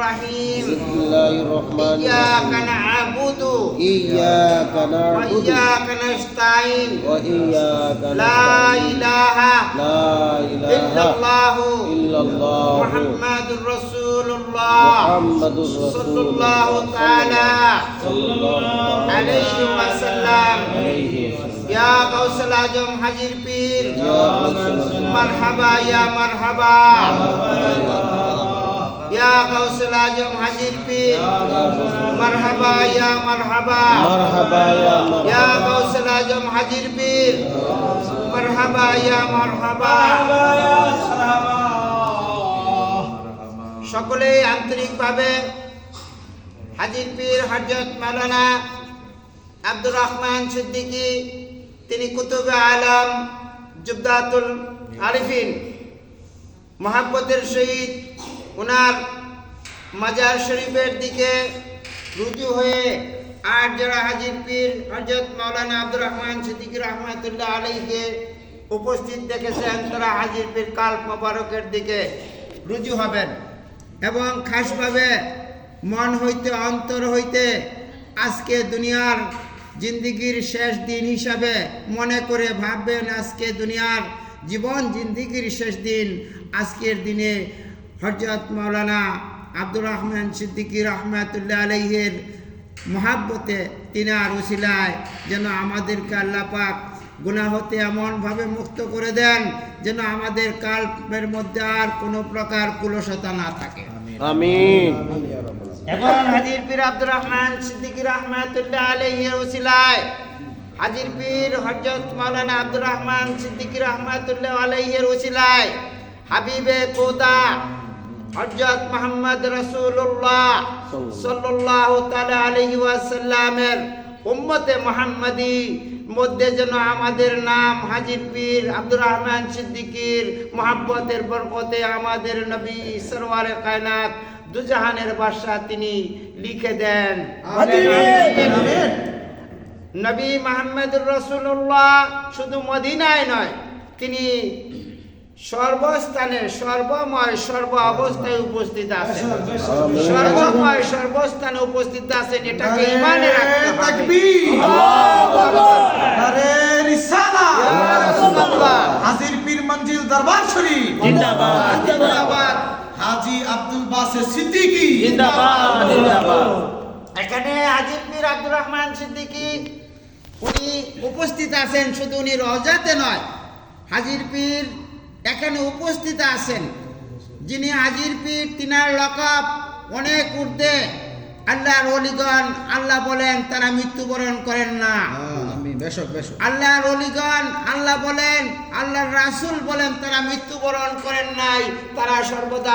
الرحيم بسم الله الرحمن إياك الرحيم نعبد إياك نعبد وإياك نستعين وإياك لا نستعين إله لا إلا إله الله إلا الله محمد رسول الله محمد رسول صلى الله تعالى صلى الله عليه وسلم عليه وسلم يا غوث الأعظم حجر پیر يا رسول الله مرحبا يا مرحبا يا غوث الأعظم حجر پیر مرحبا يا مرحبا مرحبا يا مرحبا يا غوث الأعظم حجر پیر مرحبا يا مرحبا সকলেই আন্তরিকভাবে হাজির পীর হযরত মাওলানা আব্দুর রহমান সিদ্দিকী তিনি কুতুবে আলম জুবদাতুল আরিফিন মহাব্বতের সহিত ওনার মাজার শরীফের দিকে রুজু হয়ে আর যারা হাজির পীর হযরত মাওলানা আব্দুর রহমান সিদ্দিকী রহমাতুল্লাহ আলাইহিকে উপস্থিত দেখেছেন তারা হাজির পীর কাল মোবারকের দিকে রুজু হবেন এবং খাসভাবে মন হইতে অন্তর হইতে আজকে দুনিয়ার জিন্দিগির শেষ দিন হিসাবে মনে করে ভাববেন আজকে দুনিয়ার জীবন জিন্দিগির শেষ দিন আজকের দিনে হযরত মাওলানা আব্দুর রহমান সিদ্দিকী রহমাতুল্লাহ আলাইহির মহাব্বতে তিনার উসিলায় যেন আমাদেরকে আল্লাহ পাক গুনাহ হতে এমনভাবে মুক্ত করে দেন যেন আমাদের কাল্পের মধ্যে আর কোনো প্রকার কুলসতা না থাকে আমিন এখন হাজির পীর আব্দুর রহমান সিদ্দিকী রহমাতুল্লাহ আলাইহির উসিলায় হাজির পীর হযরত মাওলানা আব্দুর রহমান সিদ্দিকী রহমাতুল্লাহ আলাইহির উসিলায় হাবিবে খোদা হযরত মুহাম্মদ রাসূলুল্লাহ সাল্লাল্লাহু তাআলা আলাইহি ওয়াসাল্লামের উম্মতে মুহাম্মাদি মধ্যে যেন আমাদের নাম হাজির পীর আব্দুর রহমান সিদ্দিকীর মহব্বতের বরকতে আমাদের নবী সরওয়ারে কায়নাত দুজাহানের বাদশা তিনি লিখে দেন নবী মুহাম্মদুর রাসূলুল্লাহ শুধু মদিনায় নয় তিনি সর্বস্থানে সর্বময় সর্ব অবস্থায় উপস্থিত আছেন সর্বময় সর্বস্থানে উপস্থিত আছেন এটাকে ঈমানে রাখতে হবে তাকবীর আল্লাহু আকবার আরে রিসালাত ইয়া রাসূলুল্লাহ হাজির পীর মঞ্জিল দরবার শরীফ জিন্দাবাদ জিন্দাবাদ হাজী আব্দুল বাসিত সিদ্দিকী জিন্দাবাদ জিন্দাবাদ এখানে হাজির পীর আব্দুর রহমান সিদ্দিকী উনি উপস্থিত আছেন শুধু উনি রওজাতে নয় হাজির পীর এখানে উপস্থিত আছেন যিনি হাজির পীর তিনার লকব অনেক ঊর্ধ্বে আল্লাহর ওলিগণ আল্লাহ বলেন তারা মৃত্যুবরণ করেন না আমিন বেশক বেশক আল্লাহর ওলিগণ আল্লাহ বলেন আল্লাহর রাসূল বলেন তারা মৃত্যুবরণ করেন নাই তারা সর্বদা